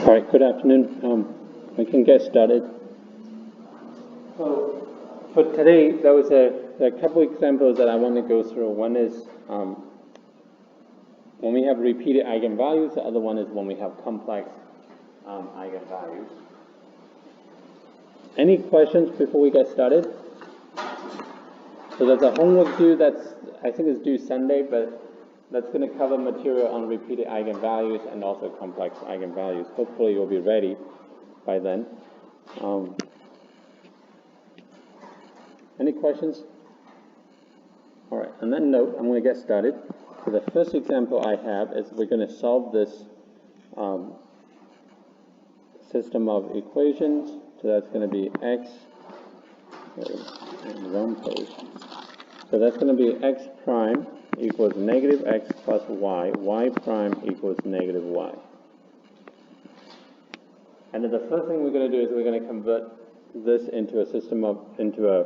All right, good afternoon. We can get started. So for today, there was a couple examples that I want to go through. One is when we have repeated eigenvalues. The other one is when we have complex eigenvalues. Any questions before we get started? So there's a homework due that's, I think is due Sunday, but that's going to cover material on repeated eigenvalues and also complex eigenvalues. Hopefully you'll be ready by then. Any questions? All right, on that note, I'm going to get started. So the first example I have is we're going to solve this system of equations. So that's going to be x, wrong page. So that's going to be x prime equals negative x plus y, y prime equals negative y. And then the first thing we're going to do is we're going to convert this into a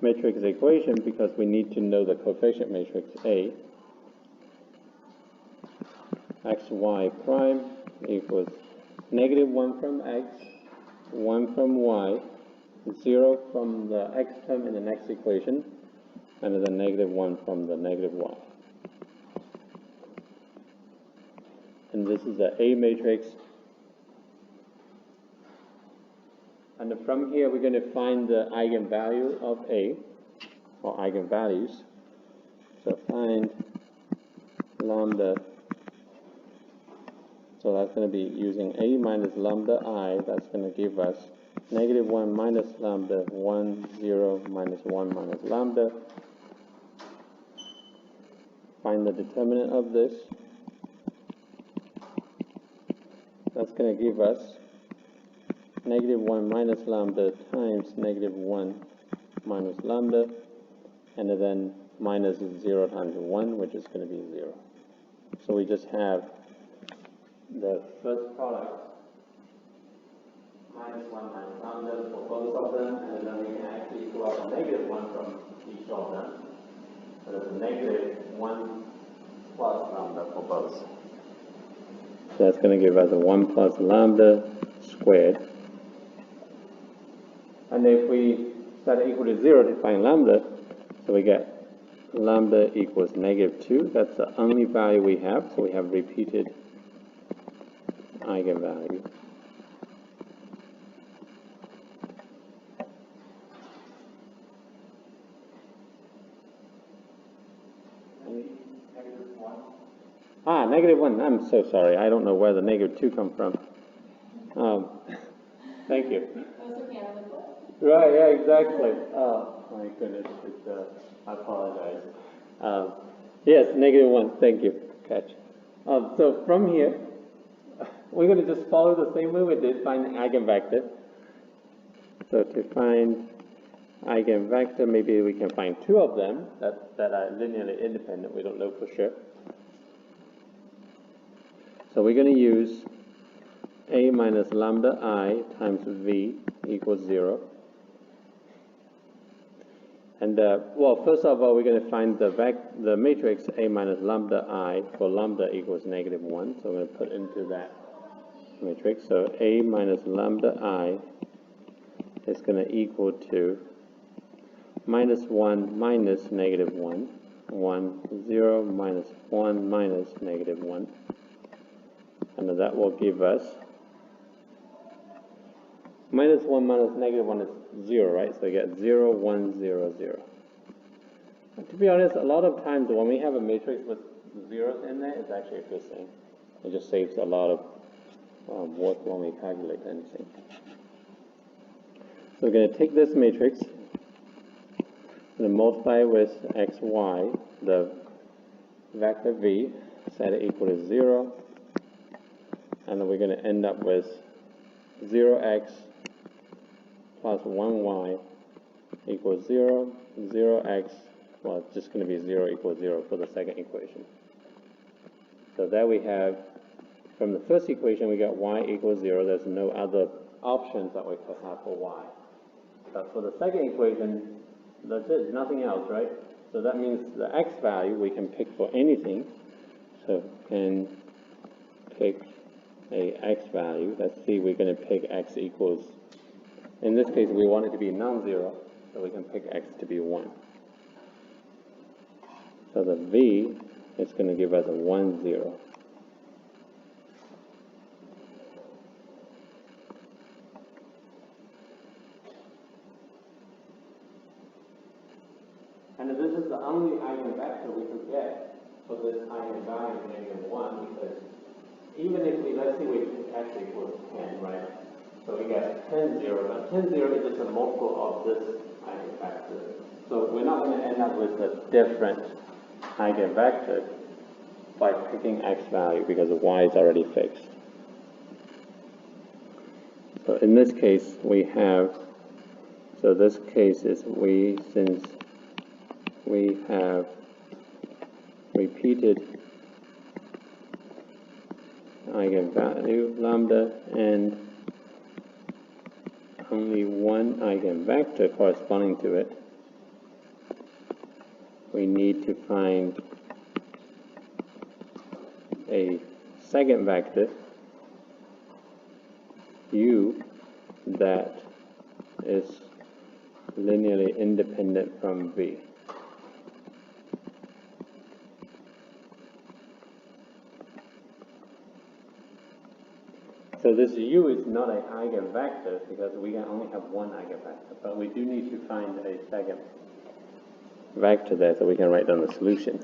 matrix equation because we need to know the coefficient matrix A. Xy prime equals negative 1 from x, 1 from y, 0 from the x term in the next equation, and then negative 1 from the negative y. And this is the A matrix. And from here, we're going to find the eigenvalue of A, or eigenvalues. So find lambda. So that's going to be using A minus lambda I. That's going to give us negative 1 minus lambda, 1, 0, minus 1 minus lambda. Find the determinant of this. That's going to give us negative 1 minus lambda times negative 1 minus lambda, and then minus 0 times 1, which is going to be 0. So we just have the first product, minus 1 minus lambda for both of them, and then we can actually equal out a negative 1 from each of them. So there's a negative 1 plus lambda for both. So that's going to give us a 1 plus lambda squared. And if we set it equal to 0 to find lambda, so we get lambda equals negative 2. That's the only value we have, so we have repeated eigenvalue. Negative 1. I'm so sorry. I don't know where the negative 2 come from. Thank you. Right, yeah, exactly. Oh, my goodness. I apologize. Yes, negative 1. Thank you. Catch. So from here, we're going to just follow the same way we did, find the eigenvector. So to find eigenvector, maybe we can find 2 of them that are linearly independent. We don't know for sure. So we're going to use A minus lambda I times V equals 0. And well, first of all, we're going to find the matrix A minus lambda I for lambda equals negative 1. So we're going to put into that matrix. So A minus lambda I is going to equal to minus 1 minus negative 1, 1, 0 minus 1 minus negative 1. And that will give us minus 1 minus negative 1 is 0, right? So we get 0, 1, 0, 0. And to be honest, a lot of times when we have a matrix with zeros in there, it's actually a good thing. It just saves a lot of work when we calculate anything. So we're going to take this matrix and multiply with xy, the vector v, set it equal to 0. And then we're going to end up with 0x plus 1y equals 0, 0x, well, it's just going to be 0 equals 0 for the second equation. So there we have, from the first equation, we got y equals 0. There's no other options that we could have for y. But for the second equation, that's it, nothing else, right? So that means the x value we can pick for anything. So we can pick a x value. Let's see, we're going to pick x equals, in this case we want it to be non-zero, so we can pick x to be 1. So the v is going to give us a 1, 0. And this is the only eigenvector we could get for this eigenvalue -1, because even if we, let's say we pick x equals 10, right? So we get 10, 0, but 10, 0 is just a multiple of this eigenvector. So we're not going to end up with a different eigenvector by picking x value because y is already fixed. So in this case we have, so this case is since we have repeated eigenvalue lambda and only one eigenvector corresponding to it, we need to find a second vector u that is linearly independent from v. So this u is not an eigenvector because we can only have one eigenvector, but we do need to find a second vector there so we can write down the solution.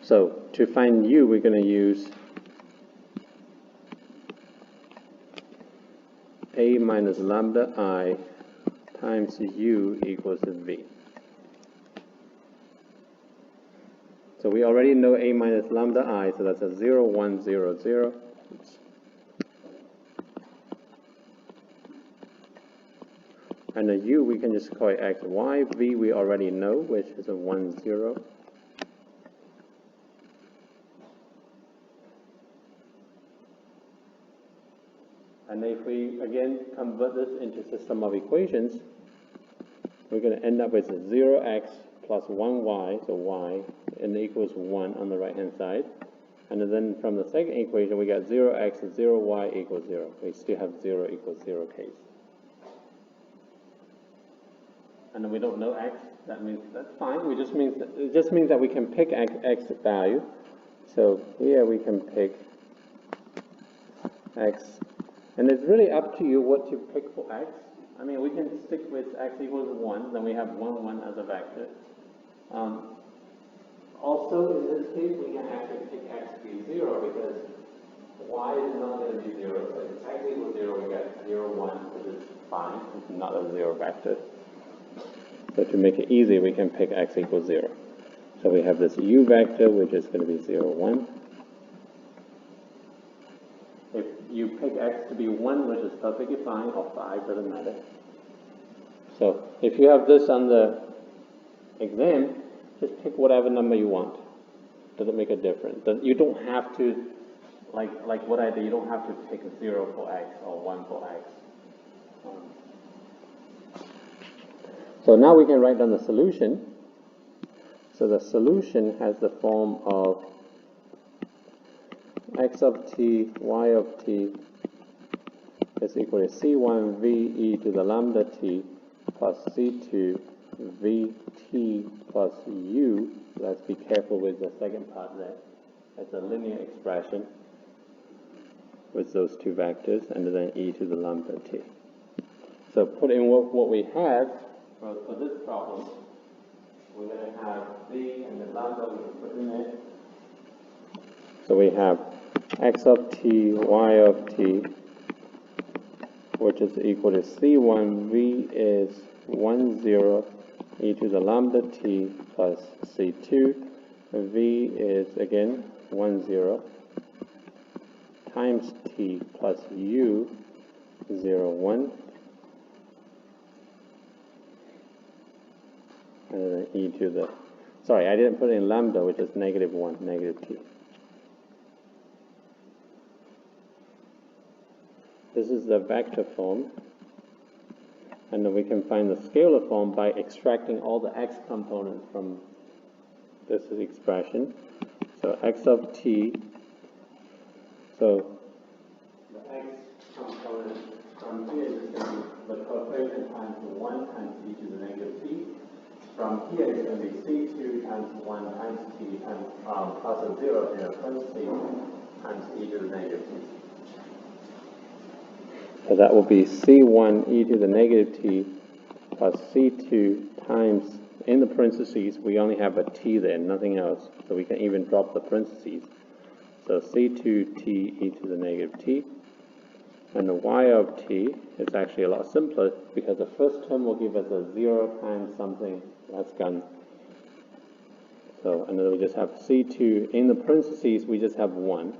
So to find u, we're going to use a minus lambda I times u equals to v. So we already know a minus lambda I, so that's a 0, 1, 0, 0. Oops. And the u we can just call it x, y. V we already know, which is a 1, 0. And if we again convert this into system of equations, we're going to end up with 0x plus 1y, so y, and equals 1 on the right hand side. And then from the second equation we got 0x, 0y equals 0. We still have 0 equals 0 case. And then we don't know x, that means that's fine. It just means that we can pick x value. So here we can pick x, and it's really up to you what to pick for x. I mean, we can stick with x equals 1, then we have 1, 1 as a vector. Also, in this case, we can actually pick x to be 0 because y is not going to be 0. So if x equals 0, we get 0, 1, which is fine. It's not a 0 vector. So to make it easy, we can pick x equals 0. So we have this u vector, which is going to be 0, 1. If you pick x to be 1, which is perfectly fine, or 5, doesn't matter. So if you have this on the exam, just pick whatever number you want. Doesn't make a difference. You don't have to, like what I did, you don't have to pick 0 for x or 1 for x. So now we can write down the solution. So the solution has the form of x of t, y of t is equal to c1 v e to the lambda t plus c2 v t plus u. Let's be careful with the second part there. It's a linear expression with those two vectors, and then e to the lambda t. So put in what we have for this problem. We're going to have v and the lambda we can put in there. So we have x of t, y of t, which is equal to c1 v is 1, 0, e to the lambda t plus c2. V is again 1, 0 times t plus u 0, 1. And then e to the, sorry, I didn't put in lambda, which is -1, -t. This is the vector form. And then we can find the scalar form by extracting all the x components from this expression. So x of t So the x component from here is going to be the coefficient times 1 times e to the negative t. From here it's going to be c2 times 1 times t times plus a 0 in a parenthesis times e to the negative t. So that will be c1 e to the negative t plus c2 times, in the parentheses, we only have a t there, nothing else. So we can even drop the parentheses. So c2t e to the negative t. And the y of t is actually a lot simpler because the first term will give us a 0 times something. That's gone. So, and then we just have c2. In the parentheses, we just have 1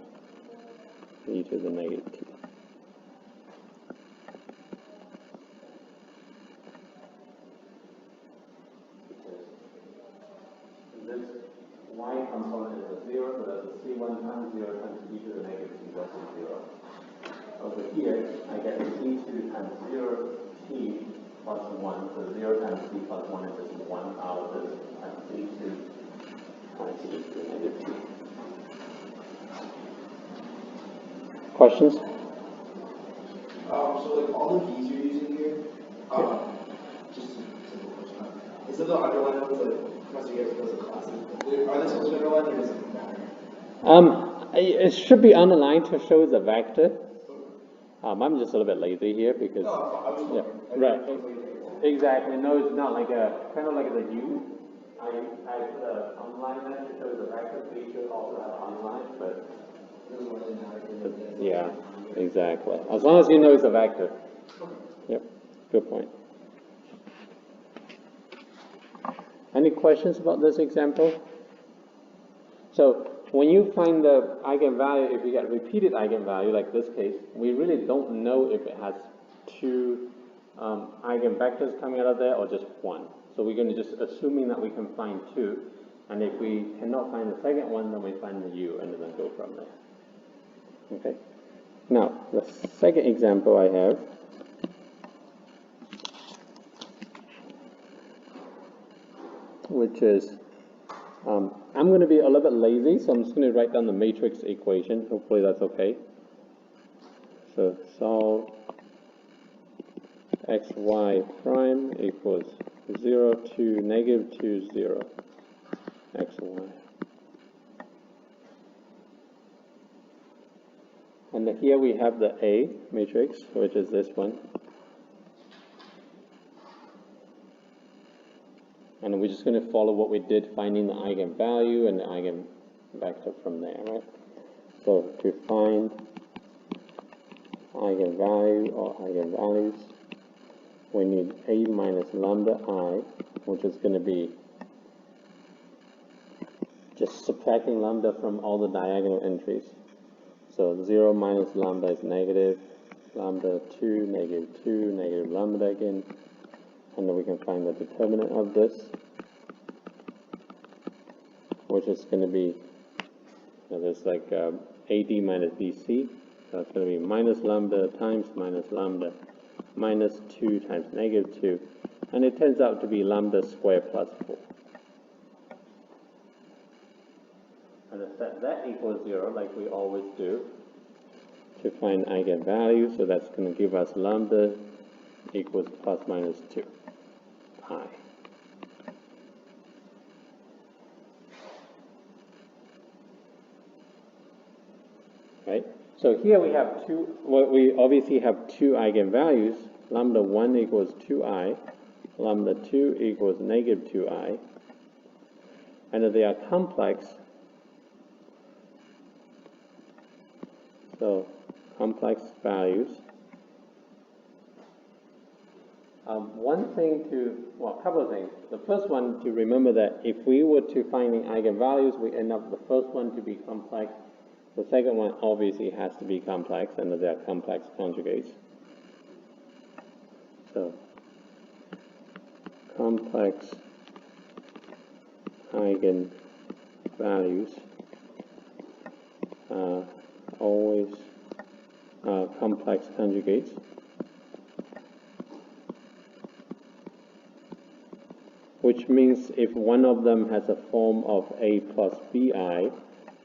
e to the negative t. This y component is a 0, so that's a c1 times 0 times e to the negative t, that's a 0. Over here, I get c2 times 0t plus 1, so 0 times t plus 1 is just 1 out of this, times c2 times e to the negative t. Questions? So like all the v's you're using here, just a simple question. Is it the underline ones like Professor Gibbs does a class? Are they supposed to be underlined or does it matter? It should be underlined to show the vector. I'm just a little bit lazy here because, yeah, right, exactly. No, it's not like kind of like the U. I put underline that to show the vector, so you should also have underline, but yeah, exactly. As long as you know it's a vector. Yep, good point. Any questions about this example? So when you find the eigenvalue, if you get repeated eigenvalue, like this case, we really don't know if it has two eigenvectors coming out of there or just one. So we're going to just assuming that we can find two, and if we cannot find the second one, then we find the u, and then go from there. Okay. Now, the second example I have, which is, I'm going to be a little bit lazy, so I'm just going to write down the matrix equation. Hopefully that's okay. So solve xy prime equals 0 to negative 2, 0, xy. And here we have the A matrix, which is this one. And we're just going to follow what we did, finding the eigenvalue and the eigenvector from there, right? So to find eigenvalue or eigenvalues, we need A minus lambda I, which is going to be just subtracting lambda from all the diagonal entries. So 0 minus lambda is negative, lambda 2, negative lambda again. And then we can find the determinant of this, which is going to be, there's like AD minus BC, so it's going to be minus lambda times minus lambda, minus 2 times negative 2, and it turns out to be lambda squared plus 4. And I set that equals 0, like we always do, to find eigenvalue, so that's going to give us lambda equals plus minus 2. I. Right? So here we have we obviously have two eigenvalues. Lambda 1 equals 2i, lambda 2 equals negative 2i, and they are complex. So complex values. One thing a couple of things. The first one to remember that if we were to finding eigenvalues, we end up the first one to be complex. The second one obviously has to be complex, and they are complex conjugates. So complex eigenvalues are always complex conjugates. Which means if one of them has a form of a plus bi,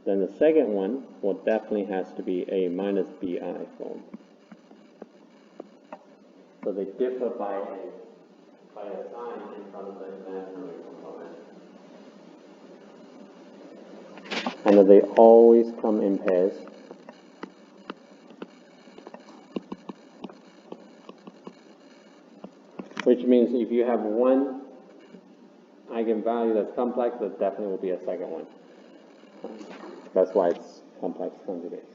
then the second one will definitely has to be a minus bi form. So they differ by a sign in front of the imaginary component. And they always come in pairs. Which means if you have one eigenvalue that's complex, there definitely will be a second one. That's why it's complex conjugates.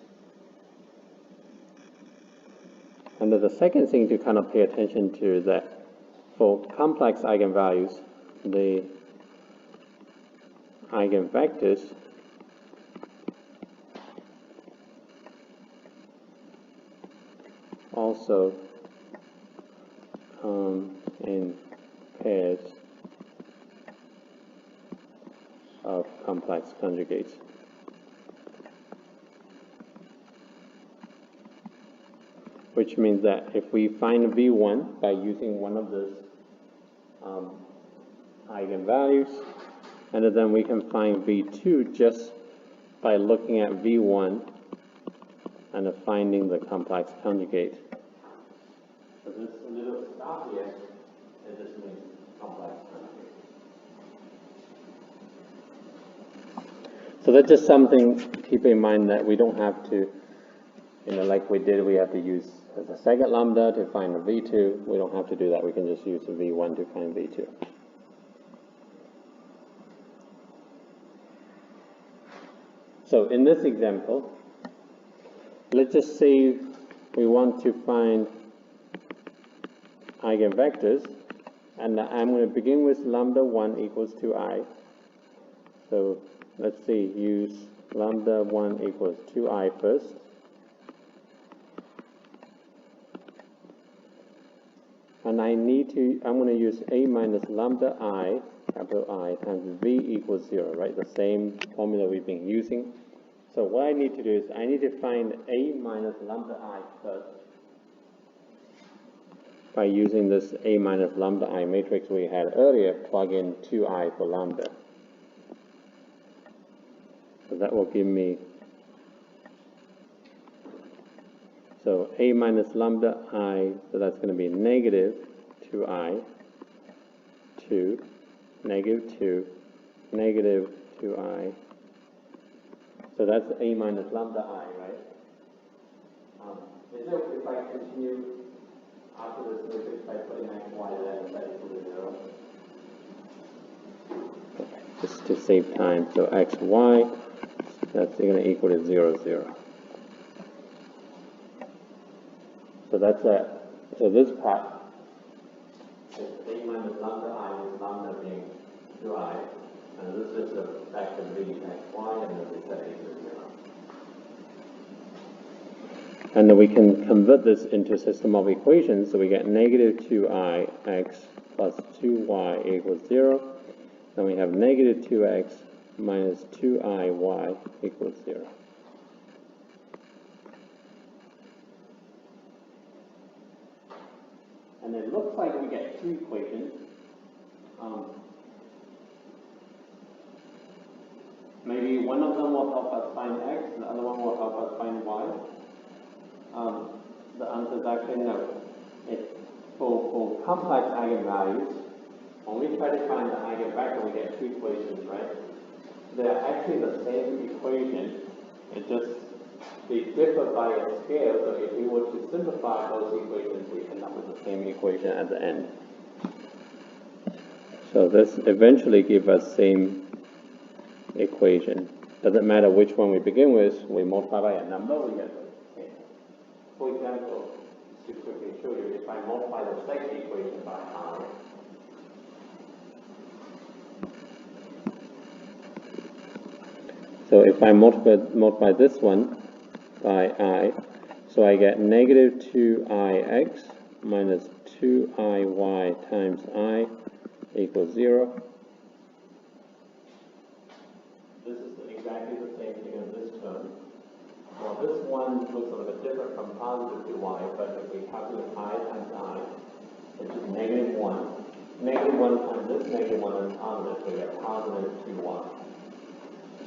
And the second thing to kind of pay attention to is that for complex eigenvalues, the eigenvectors also come in pairs of complex conjugates. Which means that if we find V1 by using one of those eigenvalues, and then we can find V2 just by looking at V1 and finding the complex conjugate. So this little stop here, it just means complex conjugate. So that's just something to keep in mind, that we don't have to, like we did, we have to use as a second lambda to find a V2. We don't have to do that. We can just use a V1 to find V2. So in this example, let's just say we want to find eigenvectors, and I'm going to begin with lambda 1 equals 2i. So let's see, use lambda 1 equals 2i first. And I'm going to use a minus lambda I, capital I, times v equals 0, right? The same formula we've been using. So what I need to do is I need to find a minus lambda I first by using this a minus lambda I matrix we had earlier, plug in 2i for lambda. So that will give me, so a minus lambda I, so that's going to be negative 2i, 2, negative 2, negative 2i. So that's a minus lambda I, right? Is it okay if I continue after this matrix by putting x, y, then that equal to 0? Okay, just to save time, so x, y, that's going to equal to 0, 0. So that's it. So this part is a minus lambda I with lambda being 2i, and this is the vector v x, y, and this is set equal to 0. And then we can convert this into a system of equations, so we get negative 2i x plus 2y equals 0. Then we have negative 2x minus 2i y equals 0. And it looks like we get two equations. Maybe one of them will help us find x, the other one will help us find y. The answer is actually no. For complex eigenvalues, when we try to find the eigenvector, we get two equations, right? They're actually the same equation. It just, they differ by a scale, so if we were to simplify those equations, we end up with the same equation at the end. So this eventually gives us same equation. Doesn't matter which one we begin with, we multiply by a number, we get the same. For example, to quickly show you, if I multiply the second equation by I, so if I multiply this one by I, so I get negative 2ix minus 2iy times I equals 0. This is exactly the same thing as this term. Well, this one looks a little bit different from positive 2y, but if we calculate I times I, which is negative 1. Negative 1 times this negative 1 is positive, so we get positive 2y.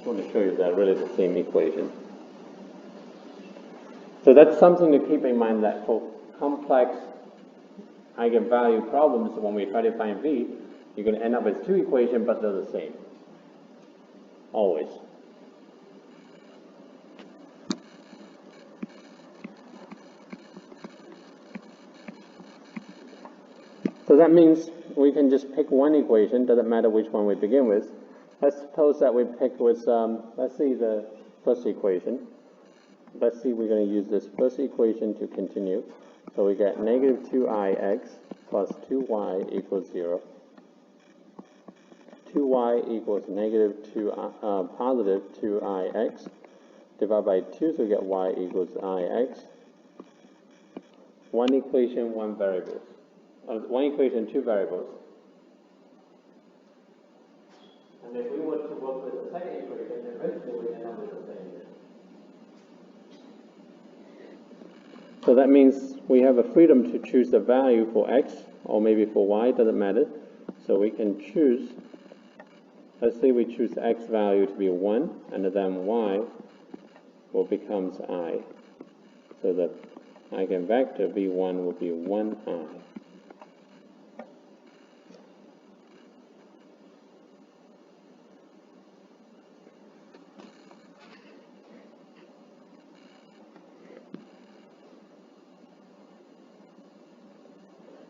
want to show you that really the same equation. So that's something to keep in mind, that for complex eigenvalue problems, when we try to find V, you're going to end up with two equations, but they're the same. Always. So that means we can just pick one equation, doesn't matter which one we begin with. Let's suppose that we pick with, let's see the first equation. Let's see, we're going to use this first equation to continue. So we get negative 2ix plus 2y equals 0. 2y equals negative 2, positive 2ix. Divide by 2, so we get y equals ix. One equation, one variable. One equation, two variables. And if we were to work with the second equation, eventually we end up with the same. So that means we have a freedom to choose the value for x, or maybe for y, doesn't matter. So we can choose, let's say we choose x value to be 1, and then y will becomes I. So the eigenvector v1 will be 1i.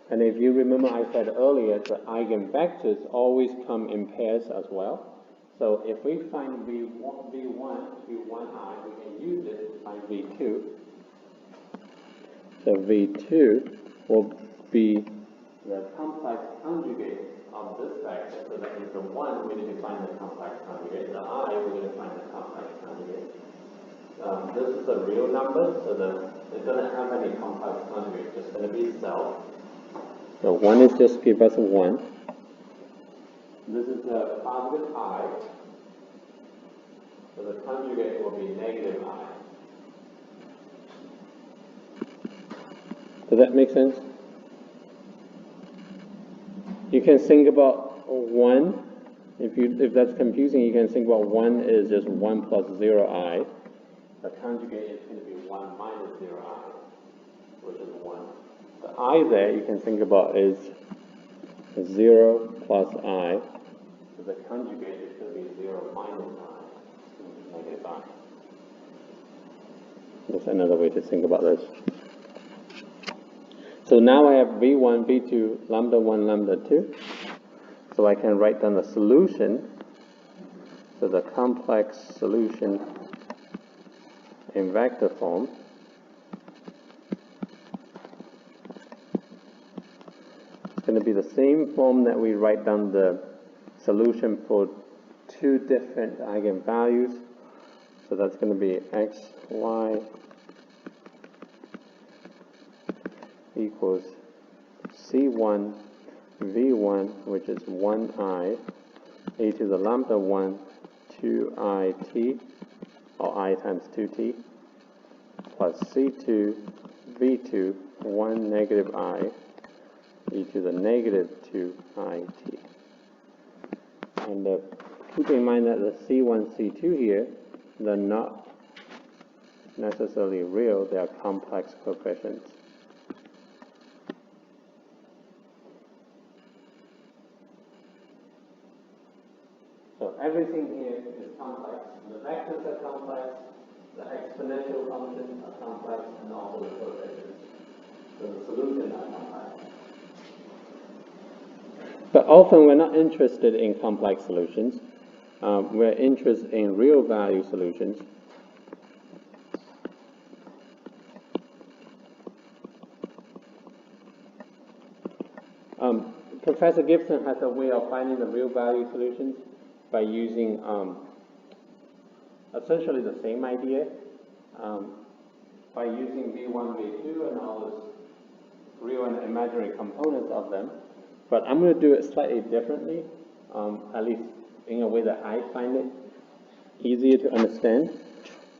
And if you remember, I said earlier that eigenvectors always come in pairs as well. So if we find v1 to be 1i, we can use it to find v2. So v2 will be the complex conjugate of this vector. So that means the 1, we need to find the complex conjugate. The I, we're going to find the complex conjugate. This is a real number, so it doesn't have any complex conjugate. It's going to be self. So 1 is just give us 1. This is a positive I. So the conjugate will be negative I. Does that make sense? You can think about 1. If that's confusing, you can think about 1 is just 1 plus 0i. The conjugate is going to be 1 minus 0i, which is 1. The I there you can think about is 0 plus I. So the conjugate is going to be 0 minus I, negative I. That's another way to think about this. So now I have v1, v2, lambda 1, lambda 2. So I can write down the solution. So the complex solution in vector form. Going to be the same form that we write down the solution for two different eigenvalues. So that's going to be x, y equals c1 v1, which is 1i, a to the lambda 1, 2it, or I times 2t, plus c2 v2, 1 negative I, e to the negative 2it. And keep in mind that the C1, C2 here, they're not necessarily real, they are complex coefficients. So everything here is complex. The vectors are complex, the exponential functions are complex, and also the coefficients. So the solutions are complex. But often we're not interested in complex solutions. We're interested in real value solutions. Professor Gibson has a way of finding the real value solutions by using essentially the same idea, by using v1, v2, and all those real and imaginary components of them. But I'm going to do it slightly differently, at least in a way that I find it easier to understand.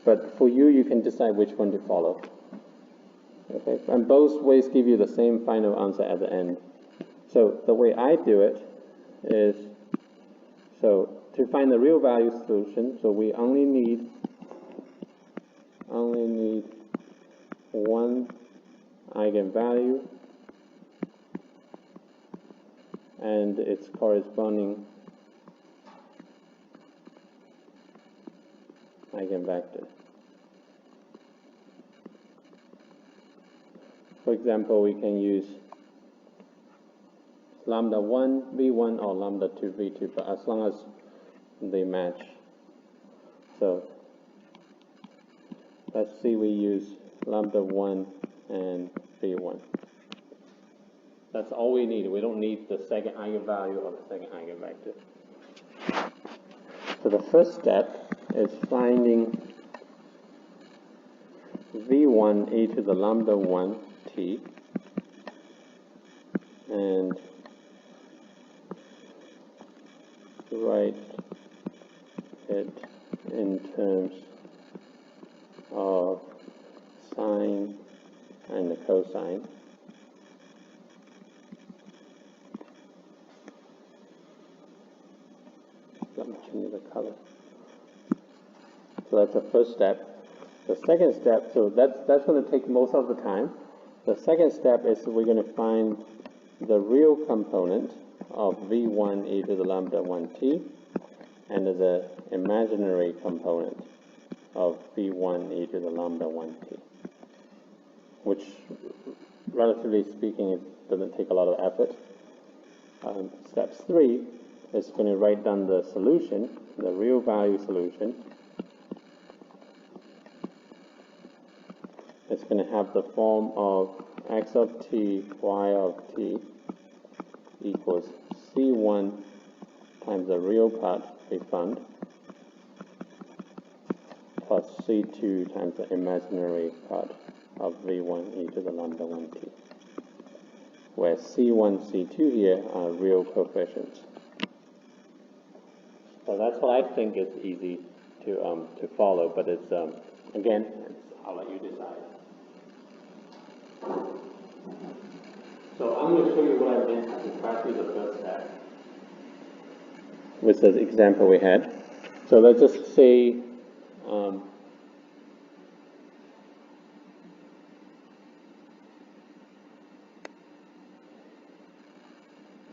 But for you, you can decide which one to follow. Okay, and both ways give you the same final answer at the end. So the way I do it is, so to find the real value solution, so we only need one eigenvalue and its corresponding eigenvector. For example, we can use lambda 1 v1 or lambda 2 v2, but as long as they match. So let's see, we use lambda 1 and v1. That's all we need. We don't need the second eigenvalue or the second eigenvector. So the first step is finding v1 e to the lambda 1 t, and write it in terms of sine and the cosine. Let me change the color. So that's the first step. The second step, so that's going to take most of the time. The second step is we're going to find the real component of v1 e to the lambda 1t and the imaginary component of v1 e to the lambda 1t, which, relatively speaking, it doesn't take a lot of effort. Step 3 is going to write down the solution, the real value solution. It's going to have the form of x of t, y of t equals c1 times the real part we found plus c2 times the imaginary part of v1 e to the lambda 1t, where c1, c2 here are real coefficients. So that's what I think is easy to follow, but it's again, I'll let you decide. So I'm going to show you what I meant to practice the first step with the example we had. So let's just say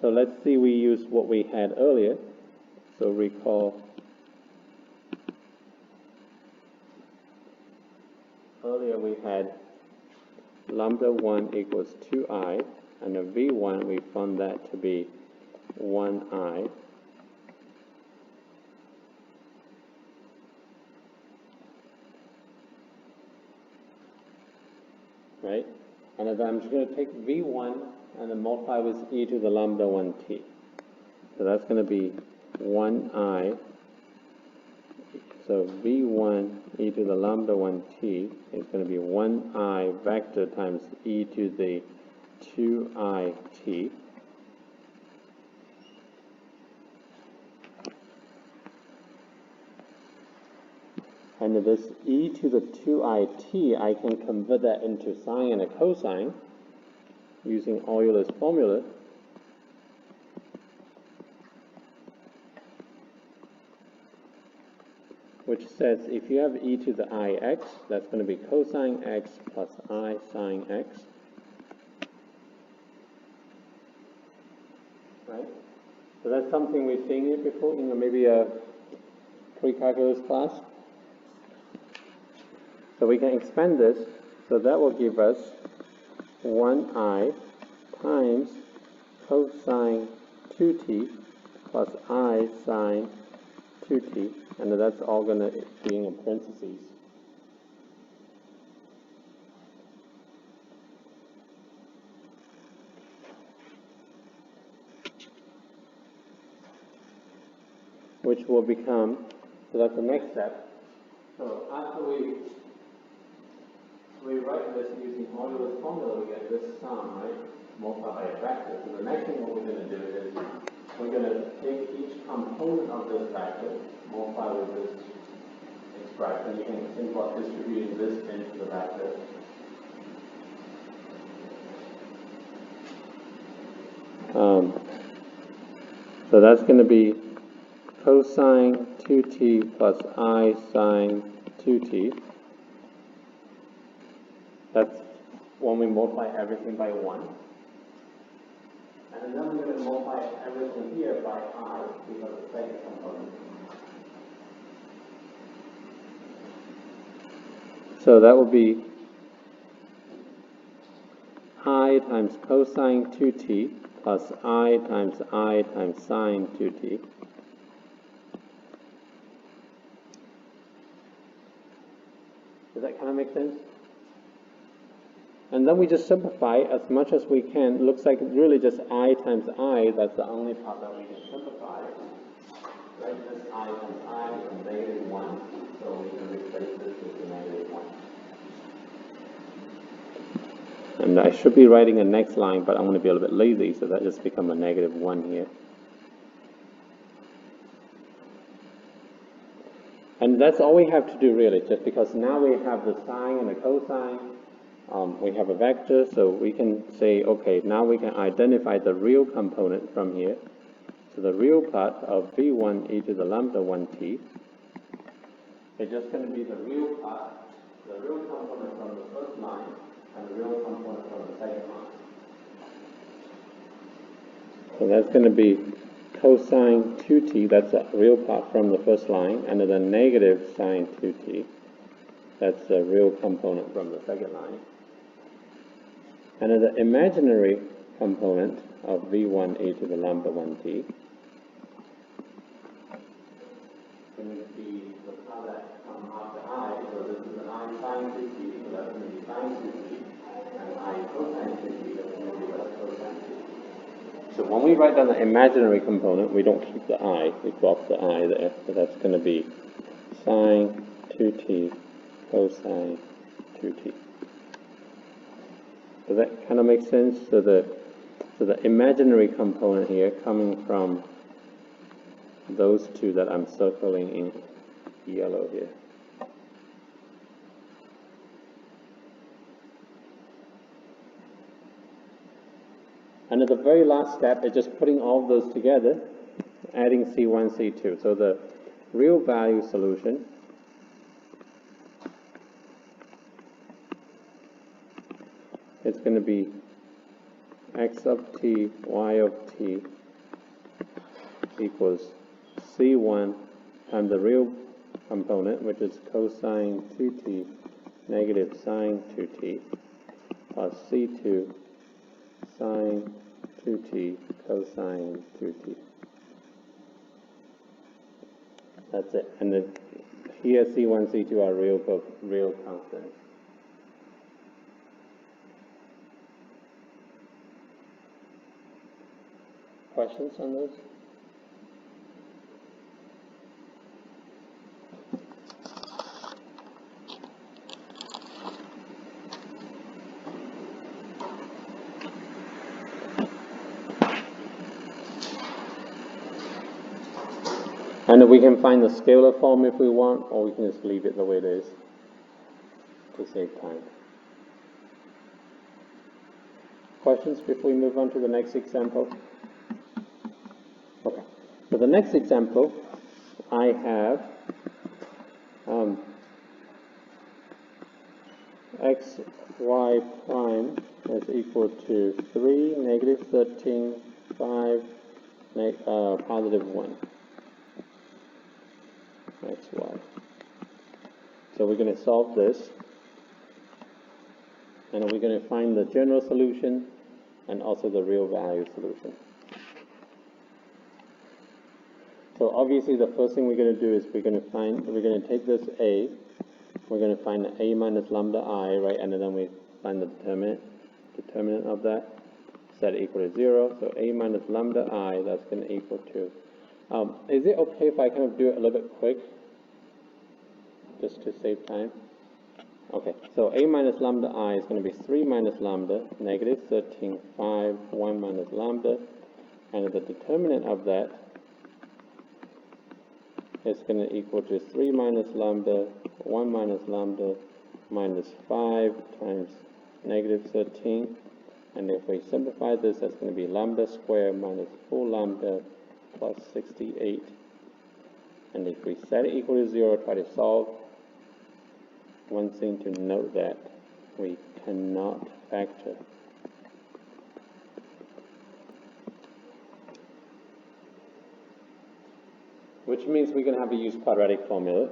so let's see, we use what we had earlier. So recall earlier we had lambda 1 equals 2i, and the v1 we found that to be 1i. Right? And then I'm just going to take v1 and then multiply with e to the lambda 1t. So that's going to be 1i. So v1 e to the lambda 1t is going to be 1i vector times e to the 2it. And this e to the 2it, I can convert that into sine and a cosine using Euler's formula. Which says if you have e to the ix, that's going to be cosine x plus I sine x. Right? So that's something we've seen here before in maybe a pre-calculus class. So we can expand this, so that will give us 1i times cosine 2t plus I sine 2t, and that's all going to be in parentheses. Which will become, so that's the next step. So after we write this using Euler's formula, we get this sum, right? Multiplied by a vector. So the next thing what we're going to do is we're going to take each component of this vector, multiply with this expression. You can think about distributing this into the vector. So that's going to be cosine 2t plus I sine 2t. That's when we multiply everything by 1. And then we're going to multiply everything here by I because of the second component. So that will be I times cosine 2t plus I times sine 2t. Does that kind of make sense? And then we just simplify as much as we can. It looks like it's really just I times I. That's the only part that we can simplify. Right? This I times I is a negative 1. So we can replace this with a negative 1. And I should be writing a next line, but I'm going to be a little bit lazy, so that just becomes a negative 1 here. And that's all we have to do really, just because now we have the sine and the cosine. We have a vector, so we can say, okay, now we can identify the real component from here. So the real part of v1 e to the lambda 1t is just going to be the real part, the real component from the first line, and the real component from the second line. So that's going to be cosine 2t, that's the real part from the first line, and then negative sine 2t, that's the real component from the second line. And then the imaginary component of v1 e to the lambda 1t is going to be the part that comes after I, so this is an I sine 2t, so that's going to be sine 2t, and I cosine 2t, that's going to be the cosine 2t. So when we write down the imaginary component, we don't keep the I, we drop the I there, so that's going to be sine 2t cosine 2t. Does that kind of make sense? So the imaginary component here coming from those two that I'm circling in yellow here. And at the very last step is just putting all of those together, adding C1, C2. So the real value solution it's going to be x of t, y of t equals c1 times the real component, which is cosine 2t negative sine 2t, plus c2 sine 2t cosine 2t. That's it. And then here c1, c2 are real constants. Questions on those? And we can find the scalar form if we want, or we can just leave it the way it is to save time. Questions before we move on to the next example? Okay, so the next example, I have x, y prime is equal to 3, negative 13, 5, positive 1. X, y. So we're going to solve this, and we're going to find the general solution and also the real value solution. So obviously the first thing we're going to do is we're going to take this a, we're going to find the a minus lambda I, right, and then we find the determinant of that, set it equal to 0, so a minus lambda I, that's going to equal to, is it okay if I kind of do it a little bit quick, just to save time? Okay, so a minus lambda I is going to be 3 minus lambda, negative 13, 5, 1 minus lambda, and the determinant of that is going to equal to 3 minus lambda, 1 minus lambda, minus 5 times negative 13. And if we simplify this, that's going to be lambda squared minus 4 lambda plus 68 And if we set it equal to 0, try to solve, one thing to note that we cannot factor. Which means we're going to have to use quadratic formula.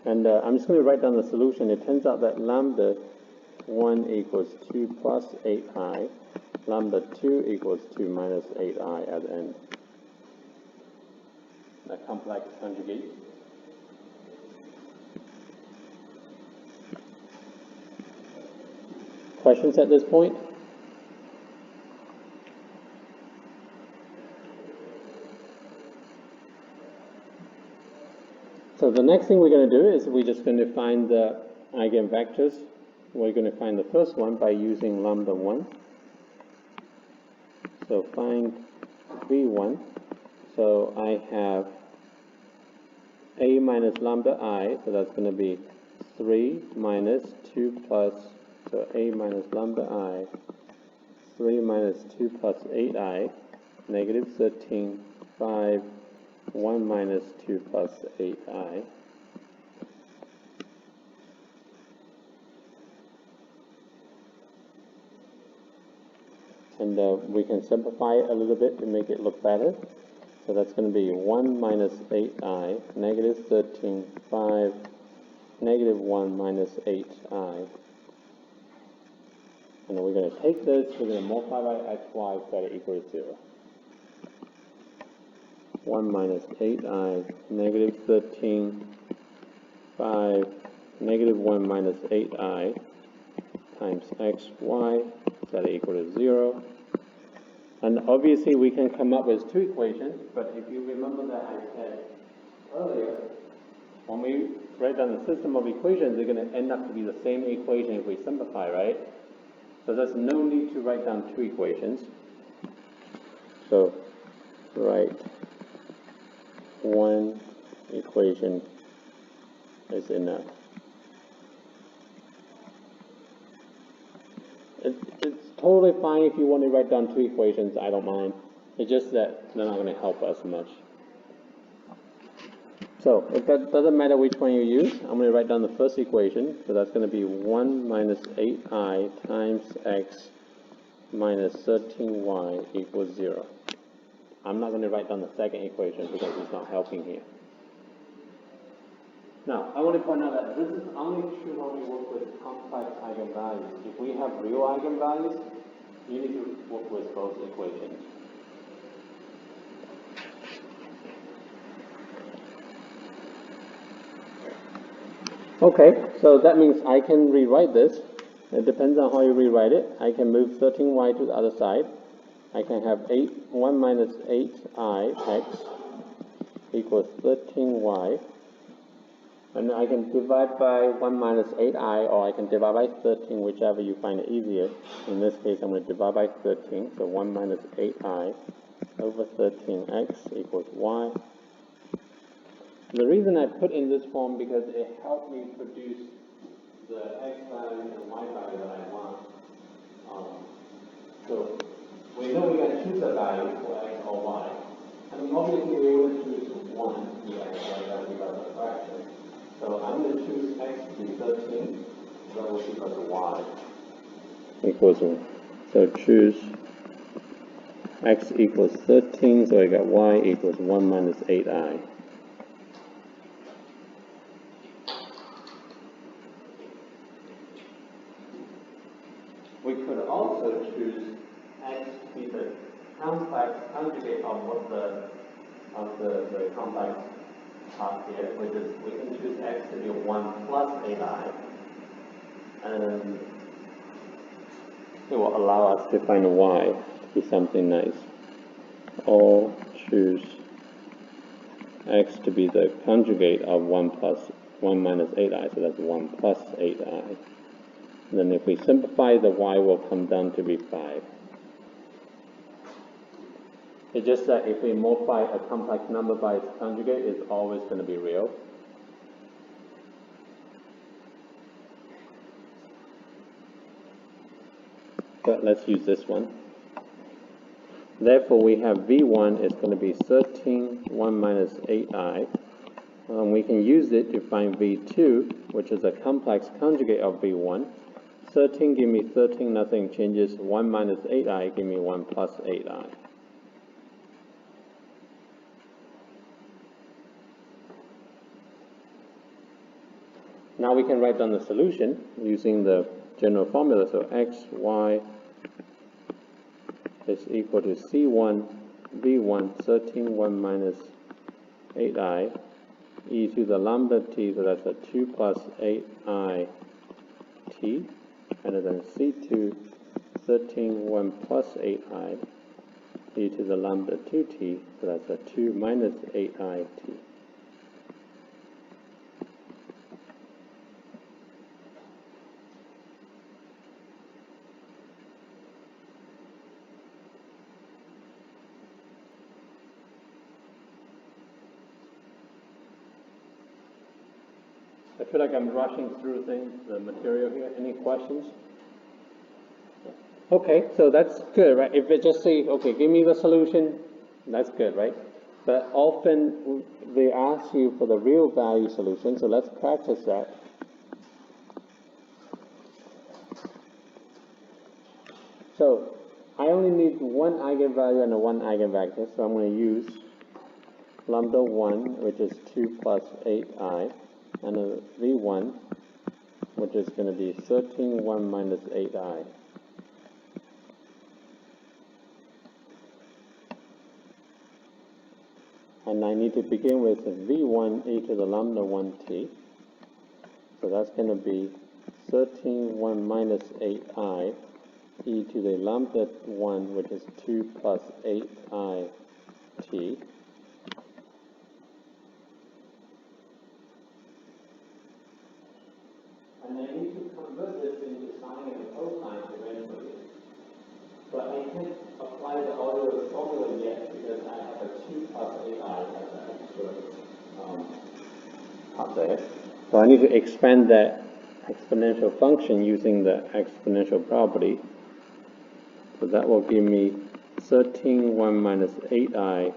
And I'm just going to write down the solution. It turns out that lambda 1 equals 2 plus 8i, lambda 2 equals 2 minus 8i at the end. The complex conjugate. Questions at this point? So the next thing we're going to do is we're just going to find the eigenvectors. We're going to find the first one by using lambda 1. So find V1. So I have a minus lambda I, so that's going to be 3 minus 2 plus, so a minus lambda I, 3 minus 2 plus 8i, negative 13, 5, 1 minus 2 plus 8i. And we can simplify it a little bit to make it look better. So that's going to be 1 minus 8i, negative 13, 5, negative 1 minus 8i. And then we're going to take this, we're going to multiply by xy, set it equal to 0. 1 minus 8i, negative 13, 5, negative 1 minus 8i times xy, set it equal to 0. And obviously we can come up with two equations, but if you remember that I said earlier, when we write down the system of equations, they're going to end up to be the same equation if we simplify, right? So there's no need to write down two equations. So write one equation is enough. It's totally fine if you want to write down two equations, I don't mind. It's just that they're not going to help us much. So, if that doesn't matter which one you use, I'm going to write down the first equation. So that's going to be 1 minus 8i times x minus 13y equals 0. I'm not going to write down the second equation because it's not helping here. Now, I want to point out that this is only true when we work with complex eigenvalues. If we have real eigenvalues, you need to work with both equations. Okay, so that means I can rewrite this. It depends on how you rewrite it. I can move 13y to the other side. I can have 1 minus 8i x equals 13y. And I can divide by 1 minus 8i, or I can divide by 13, whichever you find easier. In this case, I'm going to divide by 13. So 1 minus 8i over 13x equals y. The reason I put in this form because it helped me produce the x value and y value that I want. So we know we can choose a value for x or y. And obviously we want to choose 1, the x value of the fraction. So I'm going to choose x to be 13, that will give us y equals 1. So choose x equals 13, so I got y equals 1 minus 8i. We could also choose x to be the complex conjugate of the complex part here, which is we can choose x to be 1 plus 8i, and it will allow us to find y to be something nice. Or choose x to be the conjugate of 1 minus 8i, so that's 1 plus 8i. And then if we simplify, the y will come down to be 5. It's just that if we multiply a complex number by its conjugate, it's always going to be real. but let's use this one. Therefore, we have V1 is going to be 13, 1 minus 8i. We can use it to find V2, which is a complex conjugate of V1. 13 give me 13, nothing changes. 1 minus 8i give me 1 plus 8i. Now we can write down the solution using the general formula. So x, y is equal to C1, V1, 13, 1 minus 8i, e to the lambda t, so that's a 2 plus 8i t, and then C2, 13, 1 plus 8i, e to the lambda 2t, so that's a 2 minus 8i t. I feel like I'm rushing through the material here. Any questions? Okay, so that's good, right? If it just say, okay, give me the solution, that's good, right? But often they ask you for the real value solution, so let's practice that. So I only need one eigenvalue and one eigenvector, so I'm going to use lambda 1, which is 2 plus 8i, and a V1, which is going to be 13, 1 minus 8i. And I need to begin with V1 e to the lambda 1t. So that's going to be 13, 1 minus 8i, e to the lambda 1, which is 2 plus 8i t. And I need to convert this into sine and cosine eventually. But I can't apply the Euler's formula yet because I have a 2 plus 8i as an extra up there. So I need to expand that exponential function using the exponential property. So that will give me 13, 1 minus 8i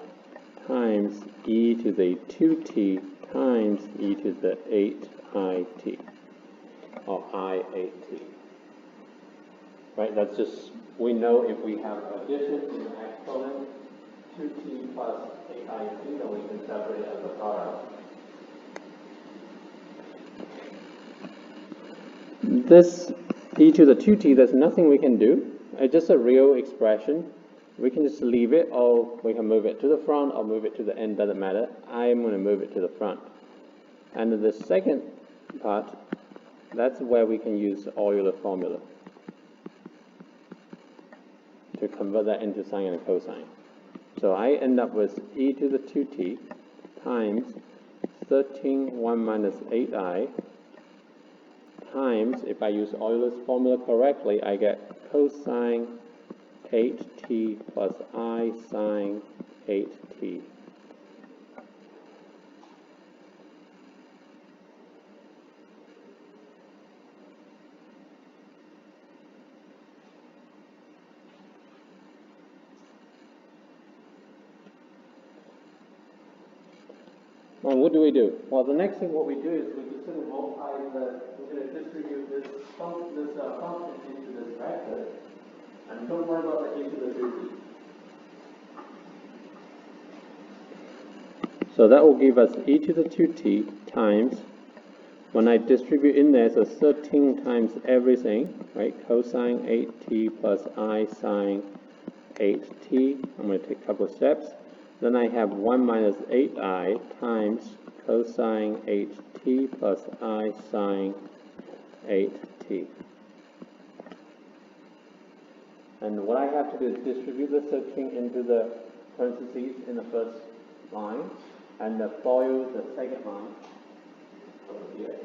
times e to the 2t times e to the 8it. Or I8t. Right, that's just, we know if we have addition in the exponent, 2t plus 8it, then we can separate it as a product. This e to the 2t, there's nothing we can do. It's just a real expression. We can just leave it, or we can move it to the front, or move it to the end, doesn't matter. I'm going to move it to the front. And the second part, that's where we can use the Euler formula to convert that into sine and cosine. So I end up with e to the 2t times 13, 1 minus 8i times, if I use Euler's formula correctly, I get cosine 8t plus I sine 8t. And what do we do? Well, the next thing what we do is we just sort of multiply we're going to distribute this function into this vector, and don't worry about the e to the 2t. So that will give us e to the 2t times, when I distribute in there, so 13 times everything, right? Cosine 8t plus I sine 8t. I'm going to take a couple of steps. Then I have 1 minus 8i times cosine 8t plus I sine 8t. And what I have to do is distribute the 13 into the parentheses in the first line, and the FOIL the second line over here.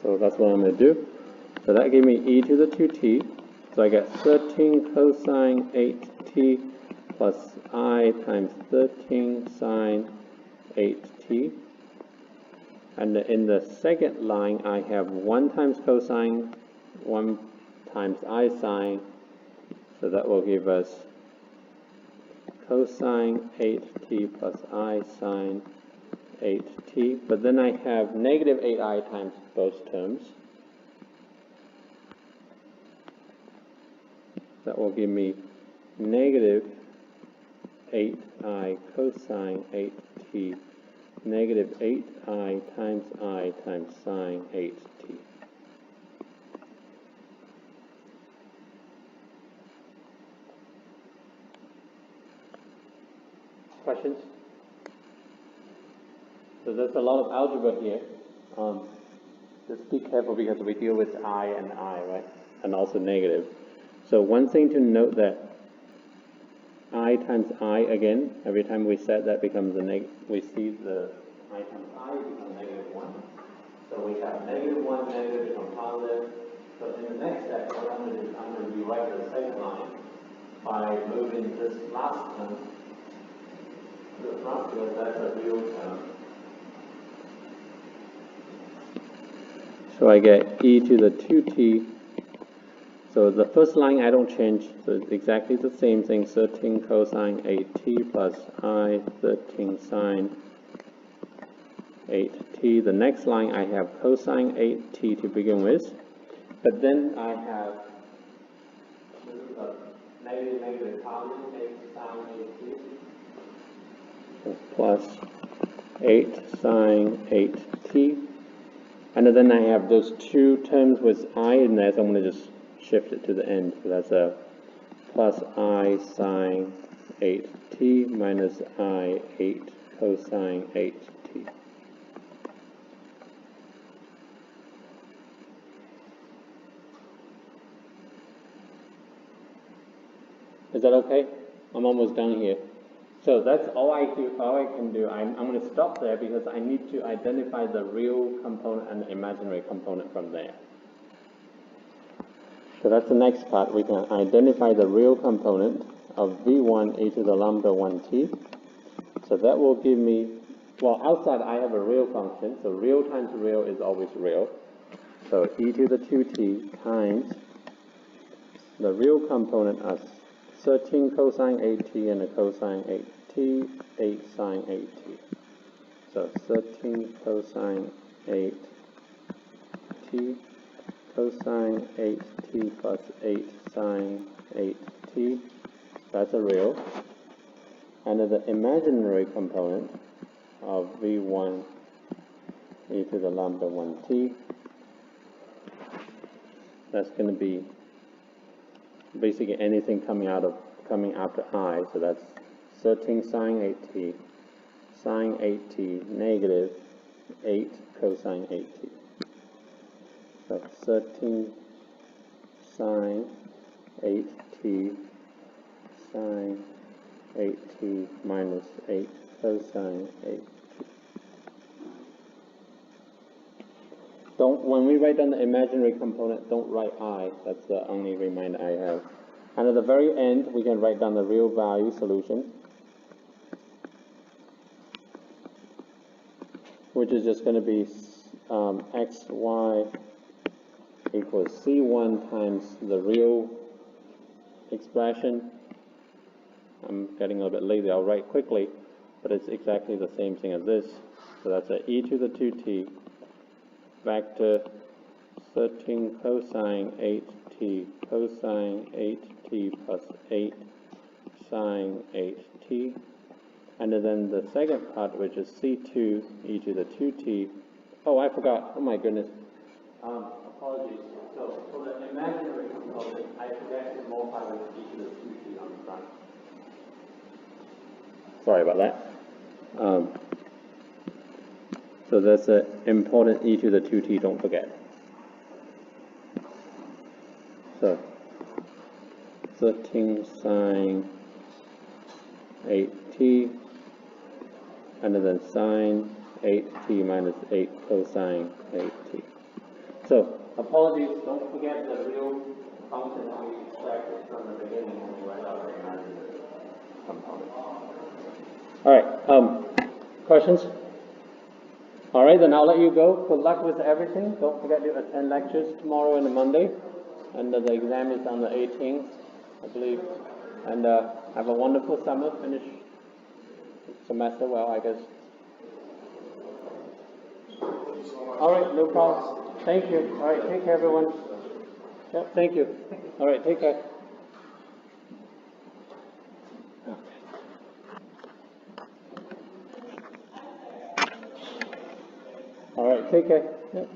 So that's what I'm going to do. So that gave me e to the 2t. So I get 13 cosine 8t plus I times 13 sine 8t. And in the second line, I have 1 times cosine, 1 times I sine, so that will give us cosine 8t plus I sine 8t, but then I have negative 8i times both terms. That will give me negative 8i cosine 8t, negative 8i times sine 8t. Questions? So there's a lot of algebra here. Just be careful because we deal with I and I, right? And also negative. So one thing to note that I times I again, every time we set that becomes we see the I times I becomes negative 1. So we have negative 1, negative become positive. So in the next step, what I'm going to do is I'm going to rewrite the second line by moving this last term to the front because that's a real term. So I get e to the 2t. So the first line I don't change, so it's exactly the same thing, 13 cosine 8t plus I 13 sine 8t. The next line I have cosine 8t to begin with, but then I have negative positive 8 sine 8t plus 8 sine 8t. And then I have those two terms with I in there, so I'm going to just shift it to the end. So that's a plus I sine 8t minus I 8 cosine 8t. Is that okay? I'm almost done here. So that's all I can do. I'm going to stop there because I need to identify the real component and the imaginary component from there. So that's the next part. We can identify the real component of v1 e to the lambda 1t. So that will give me, well, outside I have a real function. So real times real is always real. So e to the 2t times the real component of 13 cosine 8t and a cosine 8t, 8 sine 8t. So 13 cosine 8t, cosine 8t plus 8 sine 8t. That's a real. And then the imaginary component of v1 e to the lambda 1t, that's going to be basically anything coming after I, so that's 13 sine 8t, sine 8t, negative 8 cosine 8t. So 13 sine 8t, sine 8t minus 8 cosine 8t. When we write down the imaginary component, don't write I. That's the only reminder I have. And at the very end, we can write down the real value solution, which is just going to be xy equals c1 times the real expression. I'm getting a little bit lazy. I'll write quickly, but it's exactly the same thing as this. So that's a e to the 2t vector 13 cosine 8t cosine 8t plus 8 sine 8t. And then the second part, which is c2 e to the 2t. Oh, I forgot. Oh my goodness. Apologies. So for the imaginary component, I forgot to multiply with e to the 2t on the front. Sorry about that. So that's an important e to the 2t, don't forget. So 13 sine 8t, and then sine 8t minus 8 cosine 8t. So apologies, don't forget the real function that we extracted from the beginning when we write out the imaginary component. All right, questions? All right, then I'll let you go. Good luck with everything. Don't forget to attend lectures tomorrow and Monday. And the exam is on the 18th, I believe. And have a wonderful summer. Finish semester well, I guess. All right, no problem. Thank you. All right, take care, everyone. Yep, thank you. All right, take care. All right, take care. Yep.